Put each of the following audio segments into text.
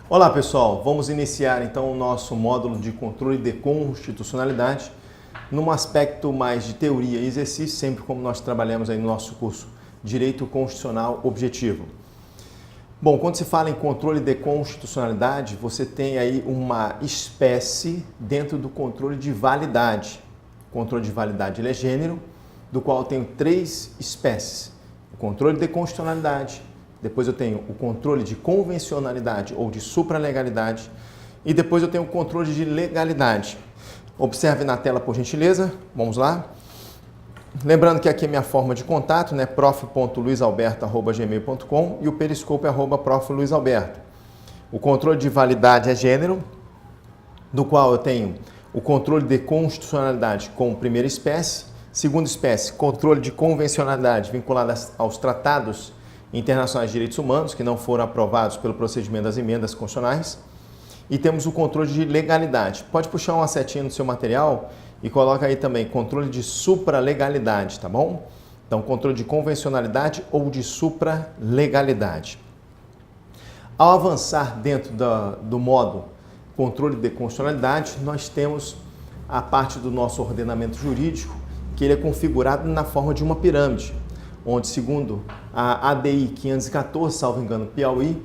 Olá pessoal, vamos iniciar então o nosso módulo de controle de constitucionalidade num aspecto mais de teoria e exercício, sempre como nós trabalhamos aí no nosso curso Direito Constitucional Objetivo. Bom, quando se fala em controle de constitucionalidade, você tem aí uma espécie dentro do controle de validade. O controle de validade ele é gênero, do qual eu tenho três espécies. O controle de constitucionalidade, depois eu tenho o controle de convencionalidade ou de supralegalidade e depois eu tenho o controle de legalidade. Observe na tela, por gentileza. Vamos lá. Lembrando que aqui é minha forma de contato, né? prof.luisalberto@gmail.com e o periscope @profluisalberto. O controle de validade é gênero, do qual eu tenho o controle de constitucionalidade como primeira espécie, segunda espécie, controle de convencionalidade vinculada aos tratados internacionais de direitos humanos que não foram aprovados pelo procedimento das emendas constitucionais. E temos o controle de legalidade. Pode puxar uma setinha no seu material e coloca aí também controle de supralegalidade, tá bom? Então, controle de convencionalidade ou de supralegalidade. Ao avançar dentro do modo controle de constitucionalidade, nós temos a parte do nosso ordenamento jurídico, que ele é configurado na forma de uma pirâmide, onde, segundo a ADI 514, salvo engano, Piauí,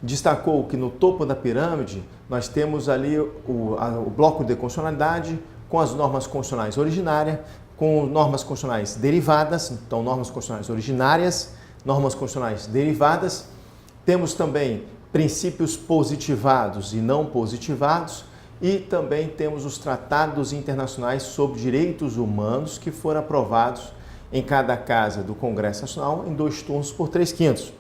destacou que no topo da pirâmide nós temos ali o bloco de constitucionalidade com as normas constitucionais originárias, com normas constitucionais derivadas, então normas constitucionais originárias, normas constitucionais derivadas. Temos também princípios positivados e não positivados e também temos os tratados internacionais sobre direitos humanos que foram aprovados em cada casa do Congresso Nacional em 2 turnos por 3/5.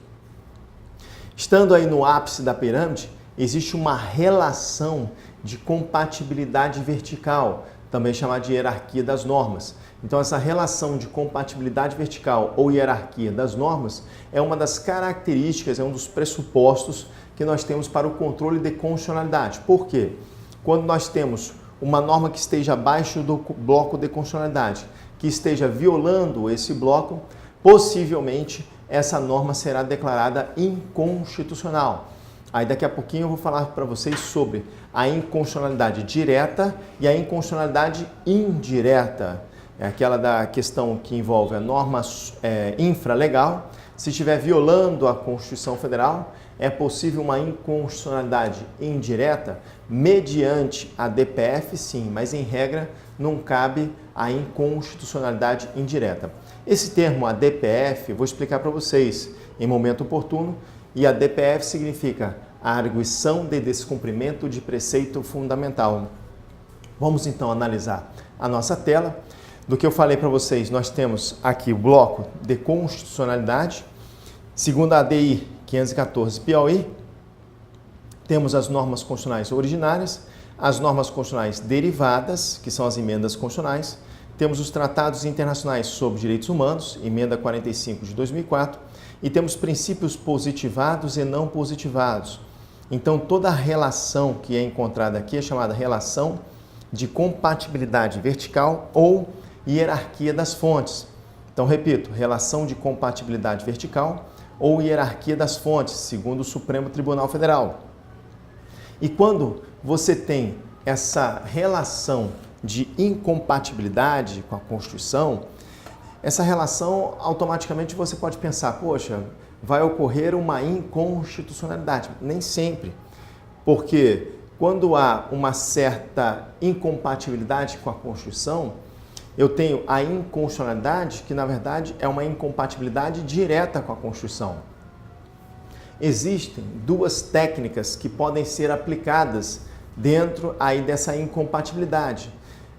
Estando aí no ápice da pirâmide, existe uma relação de compatibilidade vertical, também chamada de hierarquia das normas. Então, essa relação de compatibilidade vertical ou hierarquia das normas é uma das características, é um dos pressupostos que nós temos para o controle de constitucionalidade. Por quê? Quando nós temos uma norma que esteja abaixo do bloco de constitucionalidade, que esteja violando esse bloco, possivelmente essa norma será declarada inconstitucional. Aí daqui a pouquinho eu vou falar para vocês sobre a inconstitucionalidade direta e a inconstitucionalidade indireta. É aquela da questão que envolve a norma infralegal. Se estiver violando a Constituição Federal, é possível uma inconstitucionalidade indireta mediante a DPF, sim, mas em regra não cabe a inconstitucionalidade indireta. Esse termo, a DPF, vou explicar para vocês em momento oportuno, e a DPF significa a arguição de descumprimento de preceito fundamental. Vamos então analisar a nossa tela. Do que eu falei para vocês, nós temos aqui o bloco de constitucionalidade, segundo a ADI 514 Piauí, temos as normas constitucionais originárias, as normas constitucionais derivadas, que são as emendas constitucionais, temos os tratados internacionais sobre direitos humanos, emenda 45 de 2004, e temos princípios positivados e não positivados. Então, toda a relação que é encontrada aqui é chamada relação de compatibilidade vertical ou hierarquia das fontes. Então, repito, relação de compatibilidade vertical ou hierarquia das fontes, segundo o Supremo Tribunal Federal. E quando você tem essa relação de incompatibilidade com a Constituição, essa relação automaticamente você pode pensar, poxa, vai ocorrer uma inconstitucionalidade. Nem sempre, porque quando há uma certa incompatibilidade com a Constituição, eu tenho a inconstitucionalidade, que na verdade é uma incompatibilidade direta com a Constituição. Existem duas técnicas que podem ser aplicadas dentro aí dessa incompatibilidade,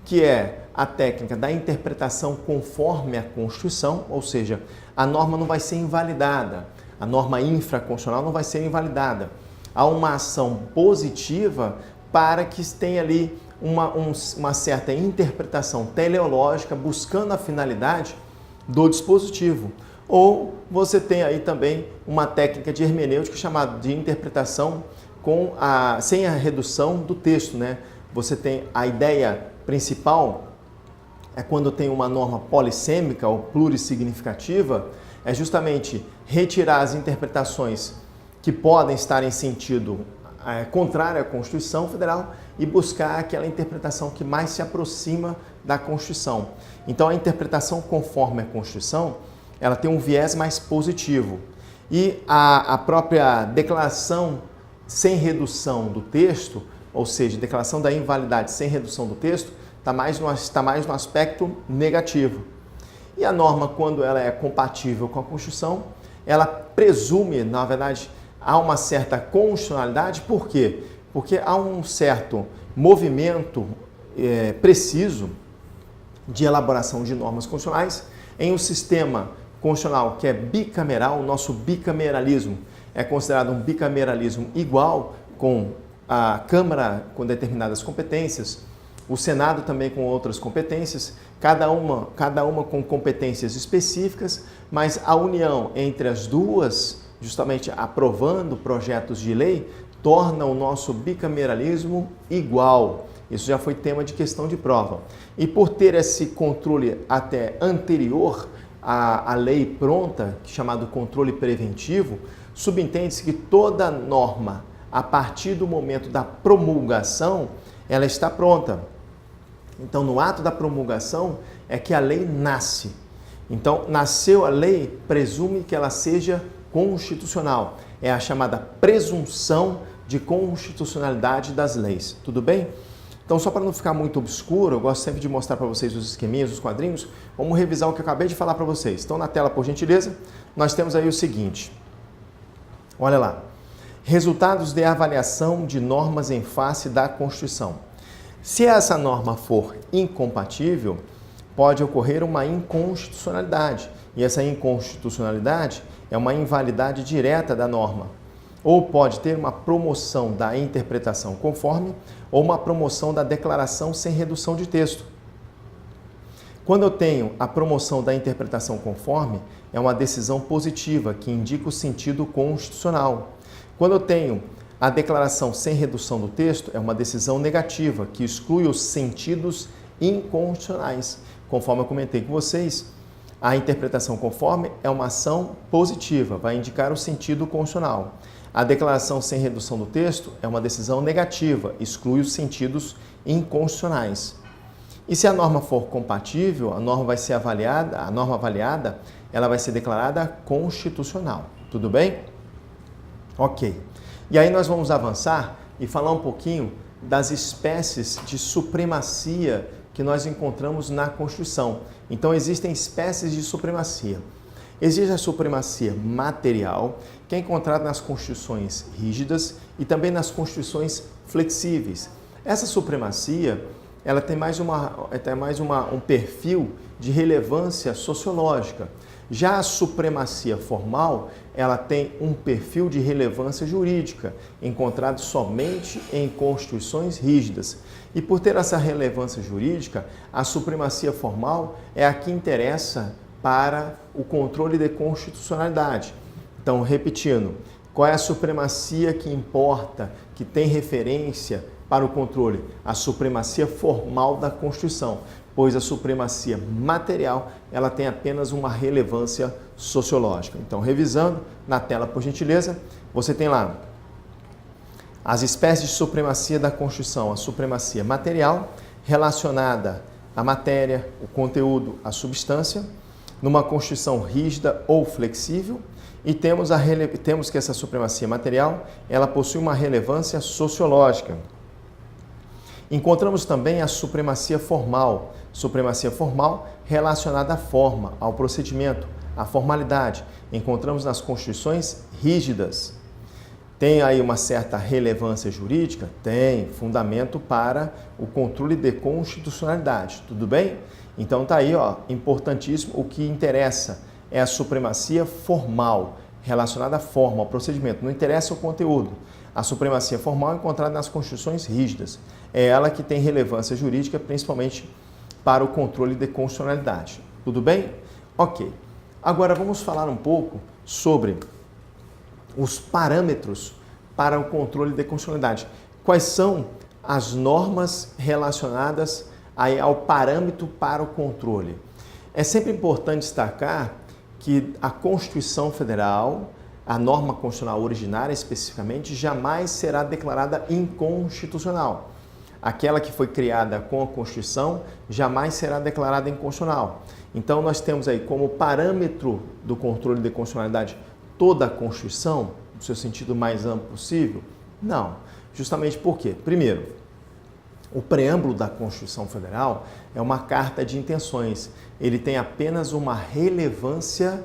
que é a técnica da interpretação conforme a Constituição, ou seja, a norma não vai ser invalidada, a norma infraconstitucional não vai ser invalidada. Há uma ação positiva para que tenha ali uma certa interpretação teleológica buscando a finalidade do dispositivo. Ou você tem aí também uma técnica de hermenêutica chamada de interpretação sem a redução do texto, né? Você tem a ideia principal, é quando tem uma norma polissêmica ou plurissignificativa, é justamente retirar as interpretações que podem estar em sentido contrária à Constituição Federal e buscar aquela interpretação que mais se aproxima da Constituição. Então, a interpretação conforme a Constituição, ela tem um viés mais positivo. E a própria declaração sem redução do texto, ou seja, declaração da invalidade sem redução do texto, está mais no aspecto negativo. E a norma, quando ela é compatível com a Constituição, ela presume, na verdade, há uma certa constitucionalidade. Por quê? Porque há um certo movimento preciso de elaboração de normas constitucionais em um sistema constitucional que é bicameral. O nosso bicameralismo é considerado um bicameralismo igual, com a Câmara com determinadas competências, o Senado também com outras competências, cada uma com competências específicas, mas a união entre as duas, justamente aprovando projetos de lei, torna o nosso bicameralismo igual. Isso já foi tema de questão de prova. E por ter esse controle até anterior à lei pronta, chamado controle preventivo, subentende-se que toda norma, a partir do momento da promulgação, ela está pronta. Então, no ato da promulgação é que a lei nasce. Então, nasceu a lei, presume que ela seja constitucional. É a chamada presunção de constitucionalidade das leis. Tudo bem? Então, só para não ficar muito obscuro, eu gosto sempre de mostrar para vocês os esqueminhas, os quadrinhos. Vamos revisar o que eu acabei de falar para vocês. Então, na tela, por gentileza, nós temos aí o seguinte. Olha lá. Resultados de avaliação de normas em face da Constituição. Se essa norma for incompatível, pode ocorrer uma inconstitucionalidade. E essa inconstitucionalidade é uma invalidade direta da norma. Ou pode ter uma promoção da interpretação conforme ou uma promoção da declaração sem redução de texto. Quando eu tenho a promoção da interpretação conforme, é uma decisão positiva que indica o sentido constitucional. Quando eu tenho a declaração sem redução do texto, é uma decisão negativa, que exclui os sentidos inconstitucionais. Conforme eu comentei com vocês, a interpretação conforme é uma ação positiva, vai indicar o sentido constitucional. A declaração sem redução do texto é uma decisão negativa, exclui os sentidos inconstitucionais. E se a norma for compatível, a norma avaliada, ela vai ser declarada constitucional. Tudo bem? Ok. E aí nós vamos avançar e falar um pouquinho das espécies de supremacia que nós encontramos na Constituição. Então, existem espécies de supremacia. Existe a supremacia material, que é encontrada nas constituições rígidas e também nas constituições flexíveis. Essa supremacia, ela tem um perfil de relevância sociológica. Já a supremacia formal, ela tem um perfil de relevância jurídica, encontrado somente em constituições rígidas. E por ter essa relevância jurídica, a supremacia formal é a que interessa para o controle de constitucionalidade. Então, repetindo, qual é a supremacia que importa, que tem referência para o controle? A supremacia formal da Constituição, pois a supremacia material, ela tem apenas uma relevância sociológica. Então, revisando na tela, por gentileza, você tem lá as espécies de supremacia da Constituição. A supremacia material, relacionada à matéria, o conteúdo, a substância, numa Constituição rígida ou flexível, e temos que essa supremacia material, ela possui uma relevância sociológica. Encontramos também a supremacia formal relacionada à forma, ao procedimento, à formalidade. Encontramos nas constituições rígidas. Tem aí uma certa relevância jurídica? Tem, fundamento para o controle de constitucionalidade, tudo bem? Então tá aí, ó, importantíssimo, o que interessa é a supremacia formal, relacionada à forma, ao procedimento, não interessa o conteúdo. A supremacia formal é encontrada nas constituições rígidas. É ela que tem relevância jurídica, principalmente para o controle de constitucionalidade. Tudo bem? Ok. Agora vamos falar um pouco sobre os parâmetros para o controle de constitucionalidade. Quais são as normas relacionadas ao parâmetro para o controle? É sempre importante destacar que a Constituição Federal, a norma constitucional originária especificamente jamais será declarada inconstitucional. Aquela que foi criada com a Constituição jamais será declarada inconstitucional. Então nós temos aí como parâmetro do controle de constitucionalidade toda a Constituição, no seu sentido mais amplo possível? Não. Justamente por quê? Primeiro, o preâmbulo da Constituição Federal é uma carta de intenções. Ele tem apenas uma relevância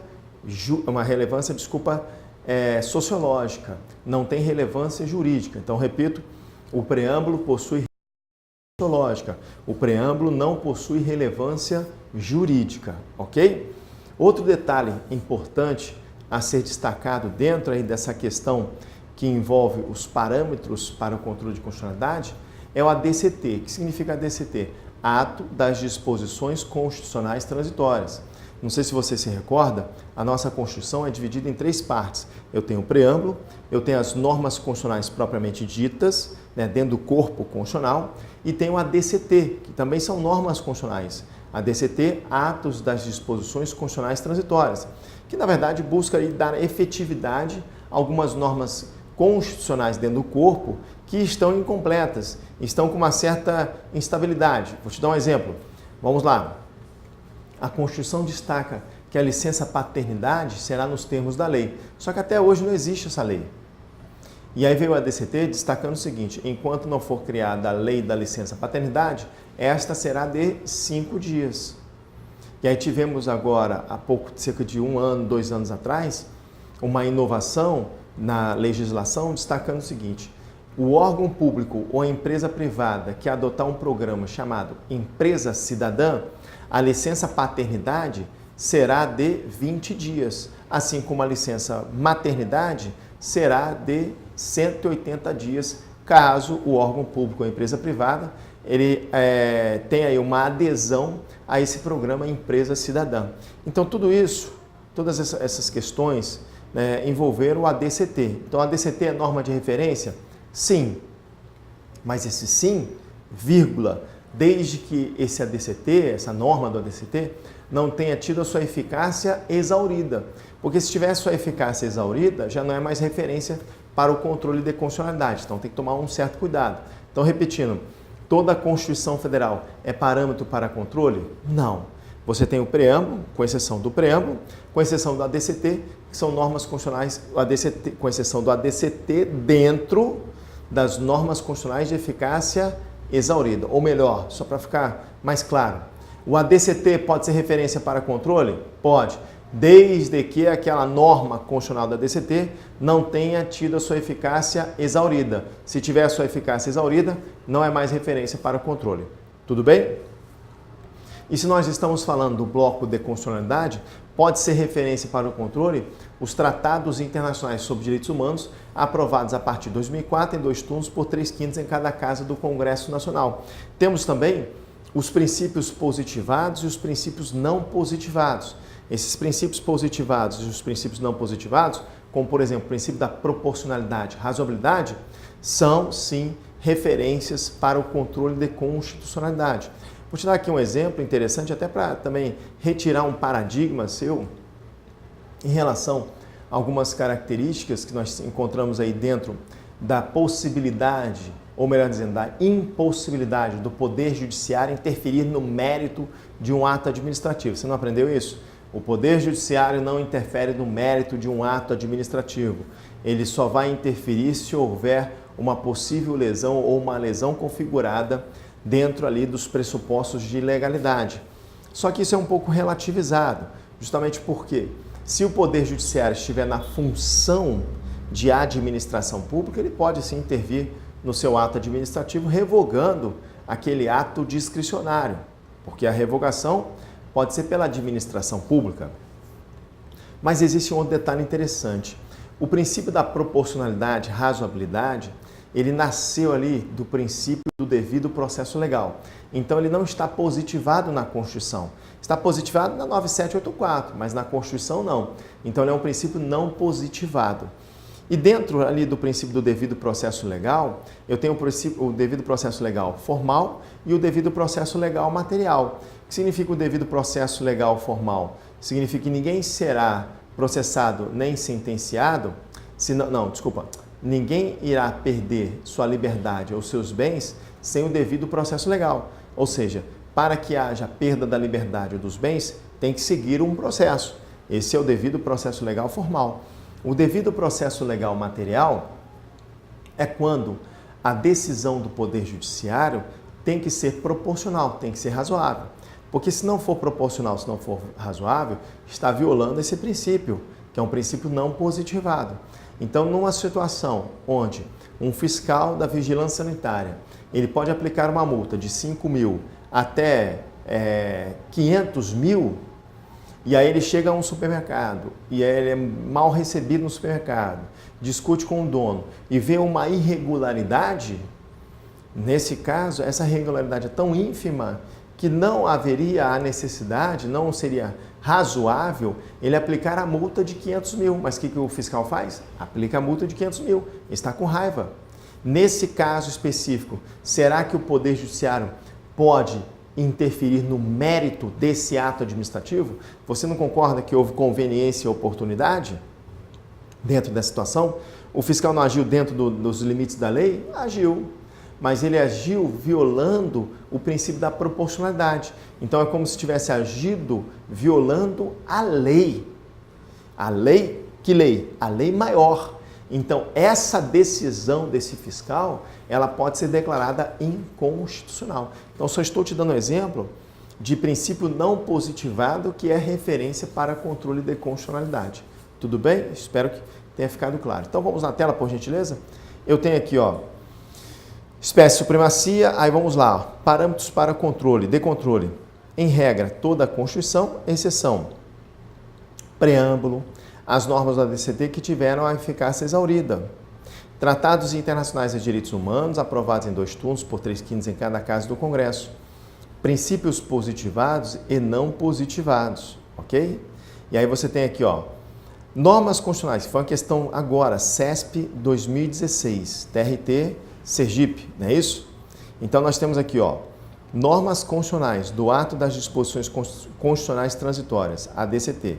sociológica, não tem relevância jurídica. Então, repito, o preâmbulo possui sociológica. O preâmbulo não possui relevância jurídica, ok? Outro detalhe importante a ser destacado dentro aí dessa questão que envolve os parâmetros para o controle de constitucionalidade é o ADCT. O que significa ADCT? Ato das Disposições Constitucionais Transitórias. Não sei se você se recorda, a nossa Constituição é dividida em 3 partes. Eu tenho o preâmbulo, eu tenho as normas constitucionais propriamente ditas, dentro do corpo constitucional, e tenho o ADCT, que também são normas constitucionais. ADCT, Atos das Disposições Constitucionais Transitórias, que na verdade busca aí dar efetividade a algumas normas constitucionais dentro do corpo que estão incompletas, estão com uma certa instabilidade. Vou te dar um exemplo. Vamos lá. A Constituição destaca que a licença paternidade será nos termos da lei. Só que até hoje não existe essa lei. E aí veio o ADCT destacando o seguinte: enquanto não for criada a lei da licença paternidade, esta será de 5 dias. E aí tivemos agora, há pouco, cerca de 1 ano, 2 anos atrás, uma inovação na legislação destacando o seguinte: o órgão público ou a empresa privada que adotar um programa chamado Empresa Cidadã, a licença paternidade será de 20 dias, assim como a licença maternidade será de 180 dias, caso o órgão público ou a empresa privada ele tenha aí uma adesão a esse programa Empresa Cidadã. Então tudo isso, todas essas questões envolveram o ADCT. Então a ADCT é norma de referência? Sim, mas esse sim, vírgula, desde que esse ADCT, essa norma do ADCT, não tenha tido a sua eficácia exaurida. Porque se tiver a sua eficácia exaurida, já não é mais referência para o controle de constitucionalidade. Então tem que tomar um certo cuidado. Então, repetindo, toda a Constituição Federal é parâmetro para controle? Não. Você tem o preâmbulo, com exceção do preâmbulo, com exceção do ADCT, que são normas constitucionais, com exceção do ADCT, dentro das normas constitucionais de eficácia exaurida. Ou melhor, só para ficar mais claro, o ADCT pode ser referência para controle? Pode, desde que aquela norma constitucional da ADCT não tenha tido a sua eficácia exaurida. Se tiver a sua eficácia exaurida, não é mais referência para controle. Tudo bem? E se nós estamos falando do bloco de constitucionalidade, pode ser referência para o controle os tratados internacionais sobre direitos humanos aprovados a partir de 2004 em 2 turnos por 3/5 em cada casa do Congresso Nacional. Temos também os princípios positivados e os princípios não positivados. Esses princípios positivados e os princípios não positivados, como por exemplo o princípio da proporcionalidade, razoabilidade, são sim referências para o controle de constitucionalidade. Vou te dar aqui um exemplo interessante, até para também retirar um paradigma seu em relação a algumas características que nós encontramos aí dentro da possibilidade, ou melhor dizendo, da impossibilidade do Poder Judiciário interferir no mérito de um ato administrativo. Você não aprendeu isso? O Poder Judiciário não interfere no mérito de um ato administrativo. Ele só vai interferir se houver uma possível lesão ou uma lesão configurada dentro ali dos pressupostos de legalidade. Só que isso é um pouco relativizado, justamente porque se o Poder Judiciário estiver na função de administração pública, ele pode sim intervir no seu ato administrativo, revogando aquele ato discricionário, porque a revogação pode ser pela administração pública. Mas existe um outro detalhe interessante. O princípio da proporcionalidade, razoabilidade, ele nasceu ali do princípio do devido processo legal. Então ele não está positivado na Constituição. Está positivado na 9784, mas na Constituição não. Então ele é um princípio não positivado. E dentro ali do princípio do devido processo legal, eu tenho o devido processo legal formal e o devido processo legal material. O que significa o devido processo legal formal? Significa que ninguém será processado nem sentenciado, ninguém irá perder sua liberdade ou seus bens sem o devido processo legal. Ou seja, para que haja perda da liberdade ou dos bens, tem que seguir um processo. Esse é o devido processo legal formal. O devido processo legal material é quando a decisão do Poder Judiciário tem que ser proporcional, tem que ser razoável. Porque se não for proporcional, se não for razoável, está violando esse princípio, que é um princípio não positivado. Então, numa situação onde um fiscal da vigilância sanitária, ele pode aplicar uma multa de 5 mil até 500 mil, e aí ele chega a um supermercado, e aí ele é mal recebido no supermercado, discute com o dono e vê uma irregularidade, nesse caso, essa irregularidade é tão ínfima que não haveria a necessidade, não seria razoável ele aplicar a multa de 500 mil. Mas o que o fiscal faz? Aplica a multa de 500 mil. Está com raiva. Nesse caso específico, será que o Poder Judiciário pode interferir no mérito desse ato administrativo? Você não concorda que houve conveniência e oportunidade dentro dessa situação? O fiscal não agiu dentro dos limites da lei? Agiu. Mas ele agiu violando o princípio da proporcionalidade. Então é como se tivesse agido violando a lei. A lei, que lei? A lei maior. Então essa decisão desse fiscal, ela pode ser declarada inconstitucional. Então só estou te dando um exemplo de princípio não positivado que é referência para controle de constitucionalidade. Tudo bem? Espero que tenha ficado claro. Então vamos na tela, por gentileza. Eu tenho aqui, espécie supremacia, aí vamos lá, parâmetros para controle, de controle. Em regra, toda a Constituição, exceção, preâmbulo, as normas da DCT que tiveram a eficácia exaurida. Tratados internacionais de direitos humanos, aprovados em 2 turnos, por 3/5 em cada casa do Congresso. Princípios positivados e não positivados, ok? E aí você tem aqui, normas constitucionais, foi uma questão agora, CESP 2016, TRT, Sergipe, não é isso? Então nós temos aqui, normas constitucionais do ato das disposições constitucionais transitórias, ADCT,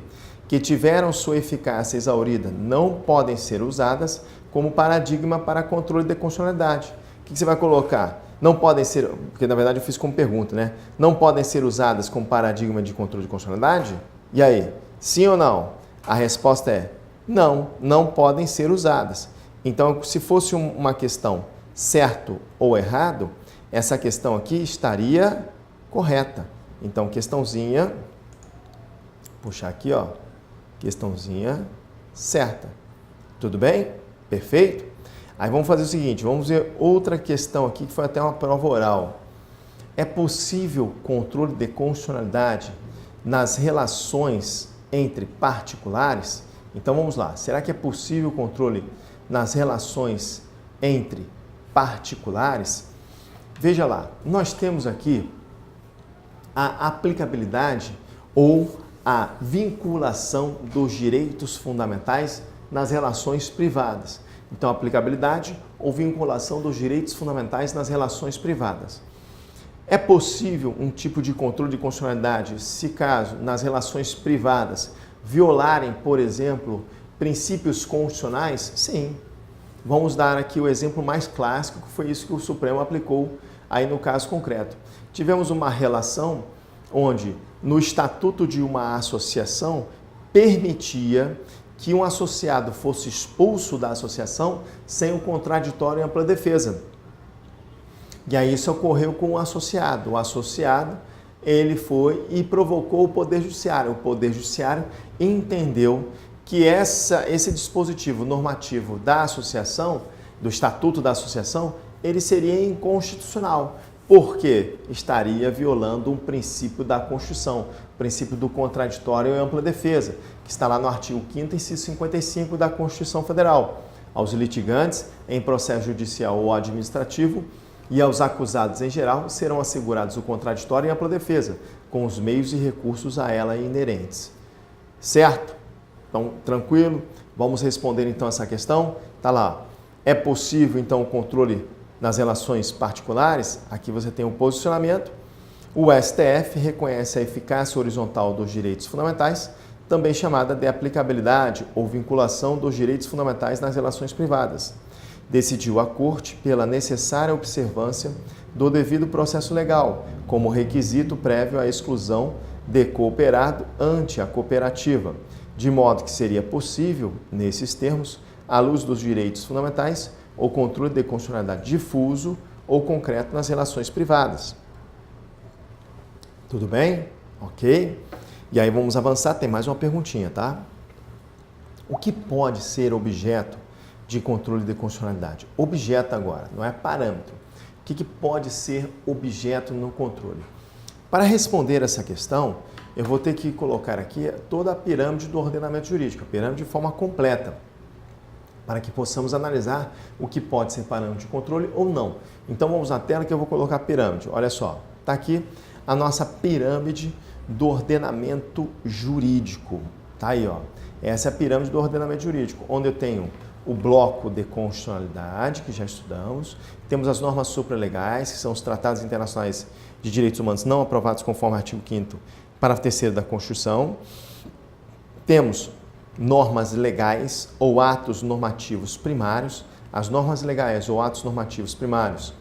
que tiveram sua eficácia exaurida, não podem ser usadas como paradigma para controle de constitucionalidade. O que você vai colocar? Não podem ser, porque na verdade eu fiz como pergunta, né? Não podem ser usadas como paradigma de controle de constitucionalidade? E aí, sim ou não? A resposta é não, não podem ser usadas. Então, se fosse uma questão certo ou errado, essa questão aqui estaria correta. Então, questãozinha, puxar aqui, questãozinha certa. Tudo bem? Perfeito? Aí vamos fazer o seguinte, vamos ver outra questão aqui que foi até uma prova oral. É possível controle de constitucionalidade nas relações entre particulares? Então vamos lá, será que é possível controle nas relações entre particulares? Veja lá, nós temos aqui a aplicabilidade ou a vinculação dos direitos fundamentais nas relações privadas. Então, aplicabilidade ou vinculação dos direitos fundamentais nas relações privadas. É possível um tipo de controle de constitucionalidade se caso nas relações privadas violarem, por exemplo, princípios constitucionais? Sim. Vamos dar aqui o exemplo mais clássico, que foi isso que o Supremo aplicou aí no caso concreto. Tivemos uma relação onde no estatuto de uma associação permitia que um associado fosse expulso da associação sem o contraditório e ampla defesa. E aí isso ocorreu com o associado. O associado, ele foi e provocou o Poder Judiciário. O Poder Judiciário entendeu que esse dispositivo normativo da associação, do estatuto da associação, ele seria inconstitucional, porque estaria violando um princípio da Constituição, o princípio do contraditório e ampla defesa, que está lá no artigo 5º, inciso 55 da Constituição Federal. Aos litigantes, em processo judicial ou administrativo, e aos acusados em geral, serão assegurados o contraditório e ampla defesa, com os meios e recursos a ela inerentes. Certo? Então, tranquilo? Vamos responder então essa questão? Tá lá. É possível então o controle nas relações particulares? Aqui você tem um posicionamento. O STF reconhece a eficácia horizontal dos direitos fundamentais também chamada de aplicabilidade ou vinculação dos direitos fundamentais nas relações privadas. Decidiu a Corte pela necessária observância do devido processo legal, como requisito prévio à exclusão de cooperado ante a cooperativa, de modo que seria possível, nesses termos, à luz dos direitos fundamentais, o controle de constitucionalidade difuso ou concreto nas relações privadas. Tudo bem? Ok? E aí vamos avançar, tem mais uma perguntinha, tá? O que pode ser objeto de controle de constitucionalidade? Objeto agora, não é parâmetro. O que pode ser objeto no controle? Para responder essa questão, eu vou ter que colocar aqui toda a pirâmide do ordenamento jurídico, a pirâmide de forma completa, para que possamos analisar o que pode ser parâmetro de controle ou não. Então vamos na tela que eu vou colocar a pirâmide. Olha só, está aqui a nossa pirâmide do ordenamento jurídico. Tá aí, ó. Essa é a pirâmide do ordenamento jurídico, onde eu tenho o bloco de constitucionalidade, que já estudamos, temos as normas supralegais, que são os tratados internacionais de direitos humanos não aprovados conforme o artigo 5º, parágrafo 3º da Constituição. Temos normas legais ou atos normativos primários. As normas legais ou atos normativos primários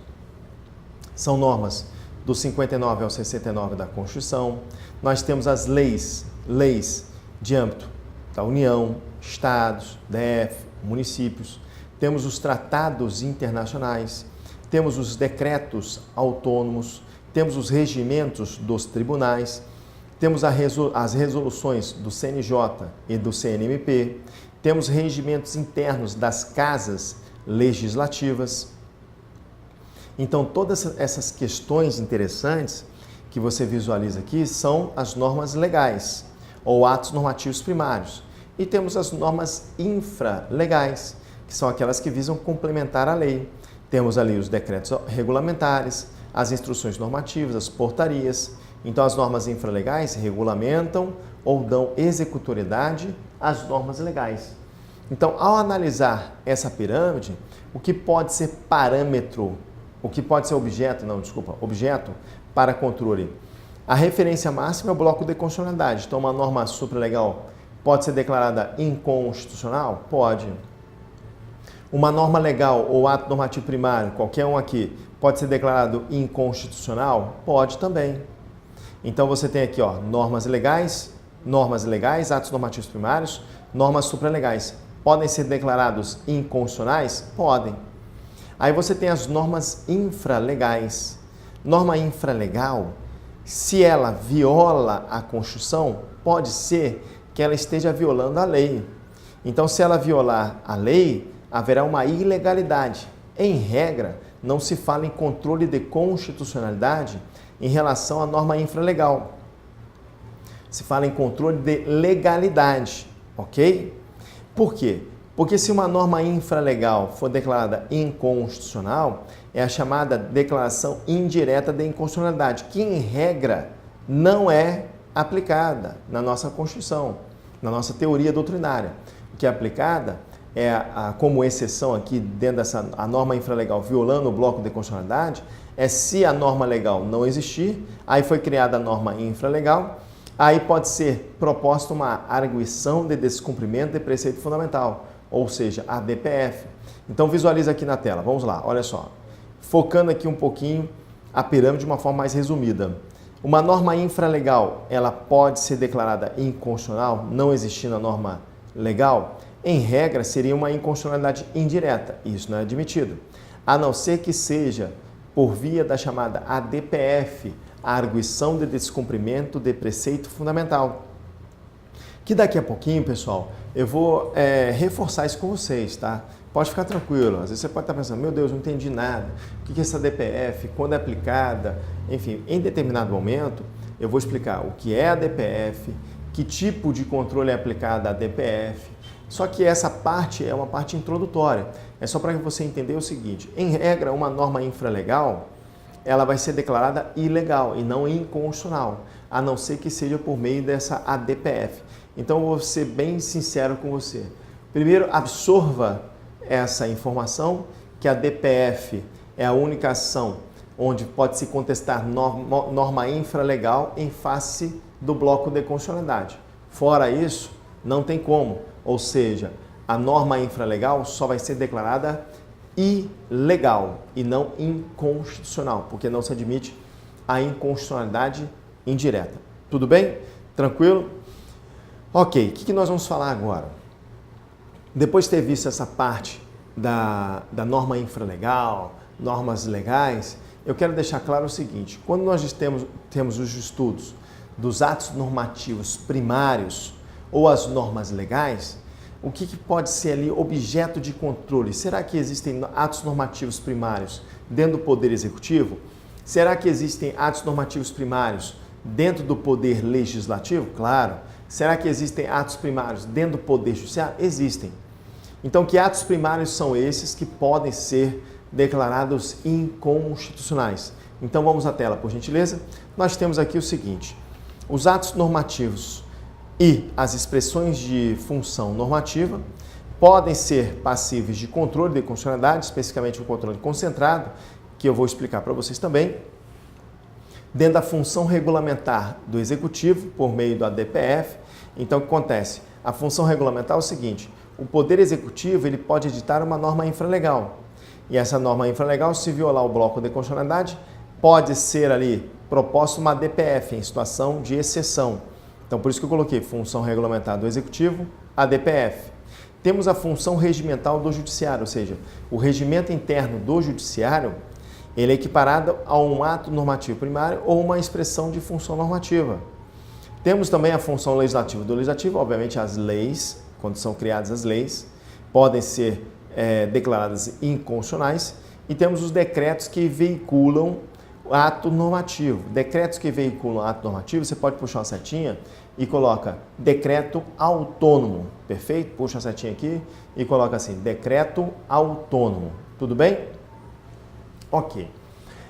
são normas do 59 ao 69 da Constituição. Nós temos as leis de âmbito da União, Estados, DF, municípios. Temos os tratados internacionais, temos os decretos autônomos, temos os regimentos dos tribunais, temos as resoluções do CNJ e do CNMP, temos regimentos internos das casas legislativas. Então, todas essas questões interessantes que você visualiza aqui são as normas legais ou atos normativos primários. E temos as normas infralegais, que são aquelas que visam complementar a lei. Temos ali os decretos regulamentares, as instruções normativas, as portarias. Então, as normas infralegais regulamentam ou dão executoriedade às normas legais. Então, ao analisar essa pirâmide, o que pode ser parâmetro, o que pode ser objeto para controle? A referência máxima é o bloco de constitucionalidade. Então, uma norma supralegal pode ser declarada inconstitucional? Pode. Uma norma legal ou ato normativo primário, qualquer um aqui, pode ser declarado inconstitucional? Pode também. Então, você tem aqui, ó, normas legais, atos normativos primários, normas supralegais. Podem ser declarados inconstitucionais? Podem. Aí você tem as normas infralegais. Norma infralegal, se ela viola a Constituição, pode ser que ela esteja violando a lei. Então, se ela violar a lei, haverá uma ilegalidade. Em regra, não se fala em controle de constitucionalidade em relação à norma infralegal. Se fala em controle de legalidade, ok? Por quê? Porque se uma norma infralegal for declarada inconstitucional, é a chamada declaração indireta de inconstitucionalidade, que em regra não é aplicada na nossa Constituição, na nossa teoria doutrinária. O que é aplicada é, como exceção aqui, dentro dessa a norma infralegal violando o bloco de constitucionalidade, é se a norma legal não existir, aí foi criada a norma infralegal, aí pode ser proposta uma arguição de descumprimento de preceito fundamental, ou seja, a DPF. Então visualiza aqui na tela, vamos lá, olha só. Focando aqui um pouquinho a pirâmide de uma forma mais resumida. Uma norma infralegal, ela pode ser declarada inconstitucional, não existindo a norma legal? Em regra, seria uma inconstitucionalidade indireta, isso não é admitido. A não ser que seja por via da chamada ADPF, a arguição de descumprimento de preceito fundamental. Que daqui a pouquinho, pessoal, eu vou reforçar isso com vocês, tá? Pode ficar tranquilo, às vezes você pode estar pensando, meu Deus, não entendi nada, o que é essa DPF, quando é aplicada, enfim, em determinado momento eu vou explicar o que é a DPF, que tipo de controle é aplicado à DPF, só que essa parte é uma parte introdutória, é só para que você entender o seguinte, em regra, uma norma infralegal, ela vai ser declarada ilegal e não inconstitucional, a não ser que seja por meio dessa ADPF. Então, eu vou ser bem sincero com você. Primeiro, absorva essa informação, que a DPF é a única ação onde pode-se contestar norma infralegal em face do bloco de constitucionalidade. Fora isso, não tem como. Ou seja, a norma infralegal só vai ser declarada ilegal e não inconstitucional, porque não se admite a inconstitucionalidade indireta. Tudo bem? Tranquilo? Ok, o que nós vamos falar agora? Depois de ter visto essa parte da norma infralegal, normas legais, eu quero deixar claro o seguinte: quando nós temos os estudos dos atos normativos primários ou as normas legais, o que pode ser ali objeto de controle? Será que existem atos normativos primários dentro do Poder Executivo? Será que existem atos normativos primários dentro do Poder Legislativo? Claro. Será que existem atos primários dentro do Poder Judiciário? Existem. Então, que atos primários são esses que podem ser declarados inconstitucionais? Então, vamos à tela, por gentileza. Nós temos aqui o seguinte: os atos normativos e as expressões de função normativa podem ser passíveis de controle de constitucionalidade, especificamente o controle concentrado, que eu vou explicar para vocês também, dentro da função regulamentar do Executivo, por meio do ADPF. Então, o que acontece? A função regulamentar é o seguinte: o Poder Executivo ele pode editar uma norma infralegal. E essa norma infralegal, se violar o bloco de constitucionalidade, pode ser ali proposta uma ADPF em situação de exceção. Então, por isso que eu coloquei função regulamentar do Executivo, ADPF. Temos a função regimental do Judiciário, ou seja, o regimento interno do Judiciário, ele é equiparado a um ato normativo primário ou uma expressão de função normativa. Temos também a função legislativa do Legislativo, obviamente as leis, quando são criadas as leis, podem ser declaradas inconstitucionais, e temos os decretos que veiculam ato normativo. Decretos que veiculam ato normativo, você pode puxar uma setinha e coloca decreto autônomo, perfeito? Puxa a setinha aqui e coloca assim, decreto autônomo, tudo bem? Ok.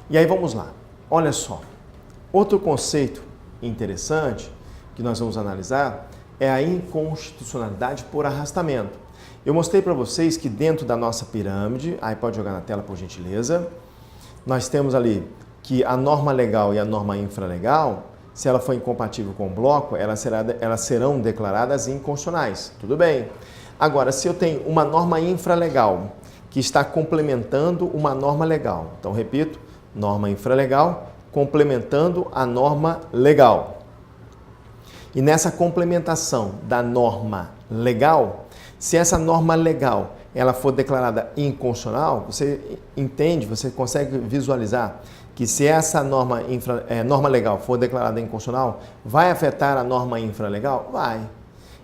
E aí vamos lá, olha só, outro conceito interessante que nós vamos analisar é a inconstitucionalidade por arrastamento. Eu mostrei para vocês que dentro da nossa pirâmide, aí pode jogar na tela por gentileza, nós temos ali que a norma legal e a norma infralegal, se ela for incompatível com o bloco, elas serão declaradas inconstitucionais. Tudo bem. Agora, se eu tenho uma norma infralegal que está complementando uma norma legal, então repito, norma infralegal complementando a norma legal. E nessa complementação da norma legal, se essa norma legal ela for declarada inconstitucional, você entende, você consegue visualizar que se essa norma legal for declarada inconstitucional, vai afetar a norma infralegal? Vai.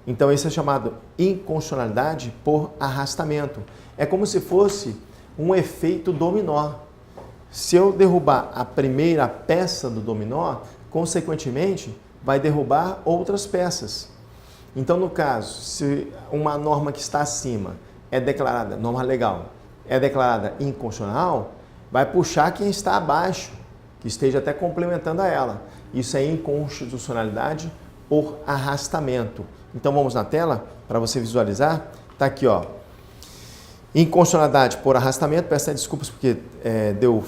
Então isso é chamado inconstitucionalidade por arrastamento. É como se fosse um efeito dominó. Se eu derrubar a primeira peça do dominó, consequentemente, vai derrubar outras peças. Então, no caso, se uma norma que está acima é declarada, norma legal, é declarada inconstitucional, vai puxar quem está abaixo, que esteja até complementando a ela. Isso é inconstitucionalidade por arrastamento. Então, vamos na tela para você visualizar. Está aqui, ó. Inconstitucionalidade por arrastamento, peço desculpas porque deu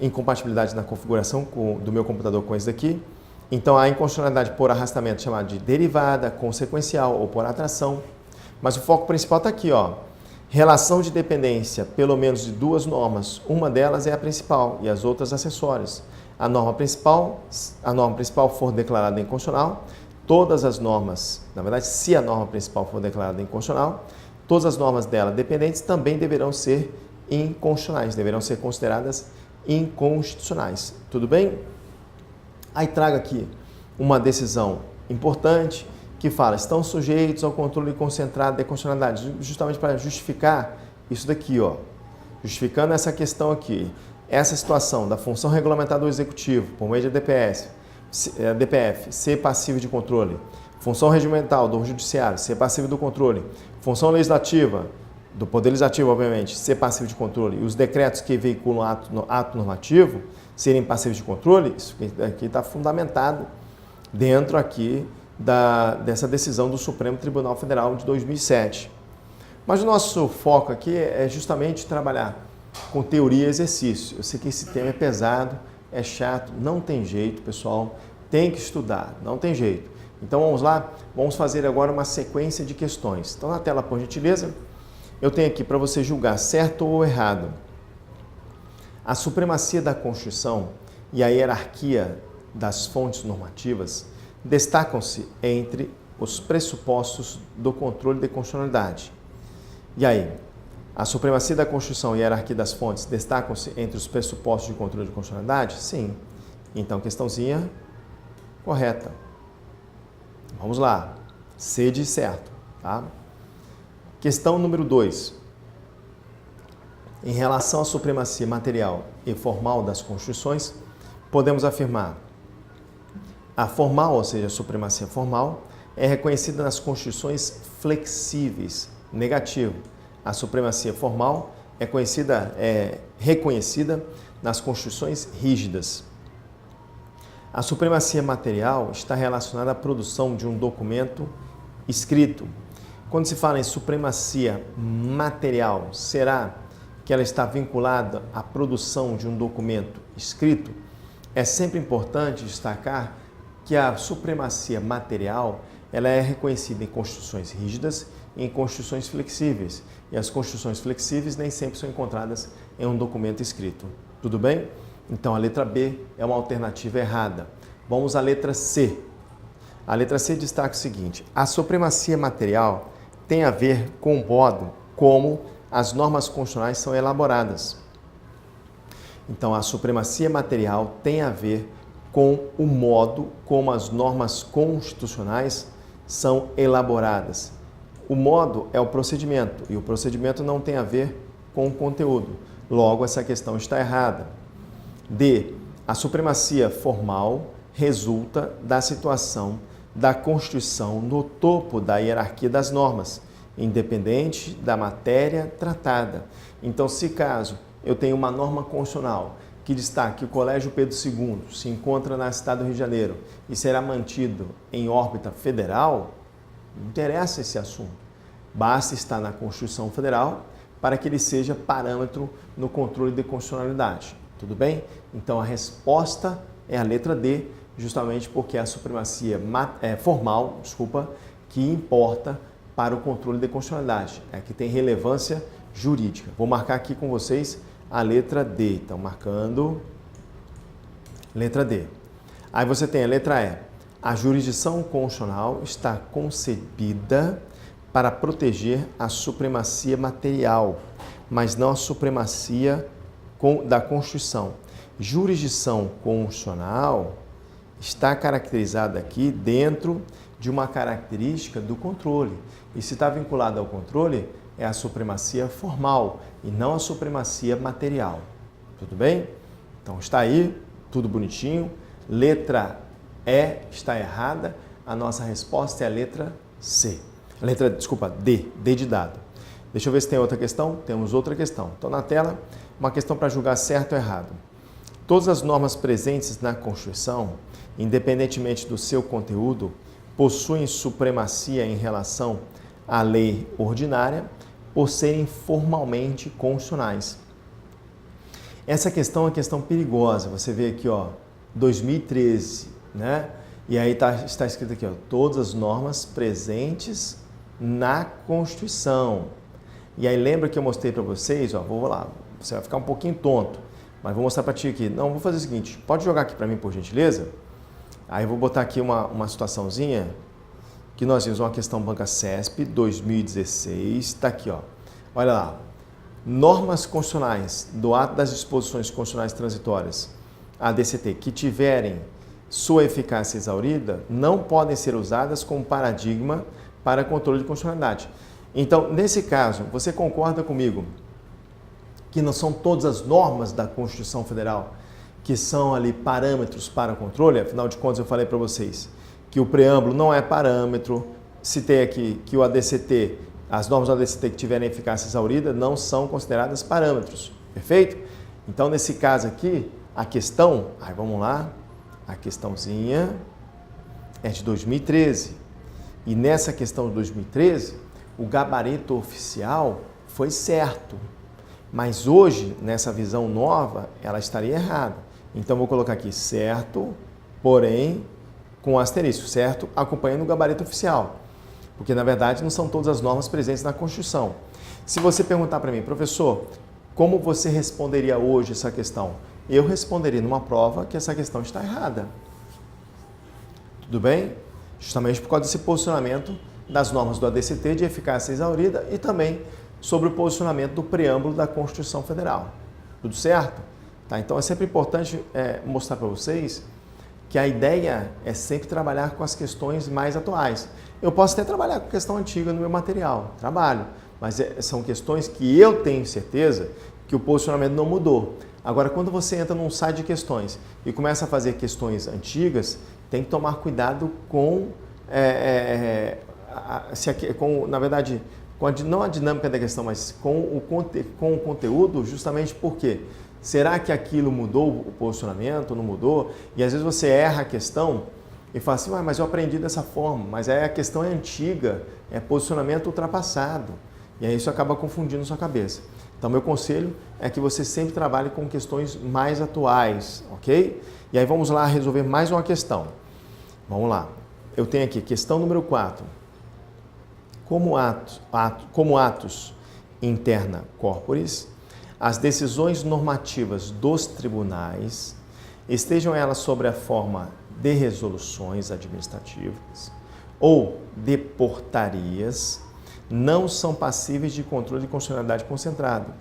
incompatibilidade na configuração do meu computador com esse daqui. Então, a inconstitucionalidade por arrastamento é chamada de derivada, consequencial ou por atração. Mas o foco principal está aqui, ó. Relação de dependência, pelo menos de duas normas. Uma delas é a principal e as outras acessórias. A norma principal for declarada inconstitucional, todas as normas, na verdade, se a norma principal for declarada inconstitucional, todas as normas dela dependentes também deverão ser inconstitucionais, deverão ser consideradas inconstitucionais. Tudo bem? Aí trago aqui uma decisão importante que fala, estão sujeitos ao controle concentrado da constitucionalidade, justamente para justificar isso daqui, ó. Justificando essa questão aqui, essa situação da função regulamentar do Executivo, por meio de DPF, ser passivo de controle, função regimental do Judiciário, ser passivo do controle, função legislativa, do Poder Legislativo, obviamente, ser passivo de controle, e os decretos que veiculam ato normativo serem passivos de controle, isso aqui está fundamentado dentro aqui dessa decisão do Supremo Tribunal Federal de 2007. Mas o nosso foco aqui é justamente trabalhar com teoria e exercício. Eu sei que esse tema é pesado, é chato, não tem jeito, pessoal, tem que estudar, não tem jeito. Então vamos lá, vamos fazer agora uma sequência de questões. Então na tela, por gentileza, eu tenho aqui para você julgar certo ou errado a supremacia da Constituição e a hierarquia das fontes normativas destacam-se entre os pressupostos do controle de constitucionalidade. E aí, a supremacia da Constituição e a hierarquia das fontes destacam-se entre os pressupostos de controle de constitucionalidade? Sim. Então, questãozinha correta. Vamos lá. C de certo, tá? Questão número 2. Em relação à supremacia material e formal das Constituições, podemos afirmar: a formal, ou seja, a supremacia formal, é reconhecida nas Constituições flexíveis, negativo. A supremacia formal é reconhecida nas Constituições rígidas. A supremacia material está relacionada à produção de um documento escrito. Quando se fala em supremacia material, será que ela está vinculada à produção de um documento escrito? É sempre importante destacar que a supremacia material ela é reconhecida em constituições rígidas e em constituições flexíveis. E as constituições flexíveis nem sempre são encontradas em um documento escrito. Tudo bem? Então a letra B é uma alternativa errada. Vamos à letra C. A letra C destaca o seguinte: a supremacia material tem a ver com o modo como as normas constitucionais são elaboradas. Então a supremacia material tem a ver com o modo como as normas constitucionais são elaboradas. O modo é o procedimento e o procedimento não tem a ver com o conteúdo. Logo, essa questão está errada. D. A supremacia formal resulta da situação da Constituição no topo da hierarquia das normas, independente da matéria tratada. Então, se caso eu tenho uma norma constitucional que destaque que o Colégio Pedro II se encontra na cidade do Rio de Janeiro e será mantido em órbita federal, não interessa esse assunto. Basta estar na Constituição Federal para que ele seja parâmetro no controle de constitucionalidade. Tudo bem? Então a resposta é a letra D, justamente porque é a supremacia formal, que importa para o controle de constitucionalidade, é que tem relevância jurídica. Vou marcar aqui com vocês a letra D. Então, marcando letra D. Aí você tem a letra E. A jurisdição constitucional está concebida para proteger a supremacia material, mas não a supremacia da Constituição. Jurisdição constitucional está caracterizada aqui dentro de uma característica do controle. E se está vinculado ao controle, é a supremacia formal e não a supremacia material. Tudo bem? Então está aí, tudo bonitinho. Letra E está errada. A nossa resposta é a letra C. D de dado. Deixa eu ver se tem outra questão. Temos outra questão. Então na tela, uma questão para julgar certo ou errado. Todas as normas presentes na Constituição, independentemente do seu conteúdo, possuem supremacia em relação à lei ordinária por serem formalmente constitucionais. Essa questão é uma questão perigosa. Você vê aqui, ó, 2013, né? E aí está escrito aqui, ó, todas as normas presentes na Constituição. E aí lembra que eu mostrei para vocês, ó, vou lá, você vai ficar um pouquinho tonto, mas vou mostrar para ti aqui. Não, vou fazer o seguinte, pode jogar aqui para mim, por gentileza? Aí eu vou botar aqui uma situaçãozinha que nós vimos uma questão Banca CESP 2016, está aqui, ó. Olha lá, normas constitucionais do ato das disposições constitucionais transitórias, ADCT, que tiverem sua eficácia exaurida, não podem ser usadas como paradigma para controle de constitucionalidade. Então, nesse caso, você concorda comigo que não são todas as normas da Constituição Federal que são ali parâmetros para controle? Afinal de contas, eu falei para vocês que o preâmbulo não é parâmetro, citei aqui que o ADCT, as normas do ADCT que tiverem eficácia exaurida não são consideradas parâmetros, perfeito? Então, nesse caso aqui, a questão, aí vamos lá, a questãozinha é de 2013. E nessa questão de 2013, o gabarito oficial foi certo, mas hoje, nessa visão nova, ela estaria errada. Então, vou colocar aqui certo, porém com asterisco, certo? Acompanhando o gabarito oficial, porque na verdade não são todas as normas presentes na Constituição. Se você perguntar para mim, professor, como você responderia hoje essa questão? Eu responderia numa prova que essa questão está errada. Tudo bem? Justamente por causa desse posicionamento das normas do ADCT de eficácia exaurida e também sobre o posicionamento do preâmbulo da Constituição Federal. Tudo certo? Tá? Então é sempre importante mostrar para vocês que a ideia é sempre trabalhar com as questões mais atuais. Eu posso até trabalhar com questão antiga no meu material, trabalho, mas são questões que eu tenho certeza que o posicionamento não mudou. Agora, quando você entra num site de questões e começa a fazer questões antigas, tem que tomar cuidado com, na verdade, não a dinâmica da questão, mas com o conteúdo, justamente porque será que aquilo mudou o posicionamento, não mudou? E às vezes você erra a questão e fala assim, mas eu aprendi dessa forma, mas aí a questão é antiga, é posicionamento ultrapassado. E aí isso acaba confundindo sua cabeça. Então, meu conselho é que você sempre trabalhe com questões mais atuais, ok? E aí vamos lá resolver mais uma questão. Vamos lá. Eu tenho aqui questão número 4. Como atos interna corporis, as decisões normativas dos tribunais, estejam elas sobre a forma de resoluções administrativas ou de portarias, não são passíveis de controle de constitucionalidade concentrado.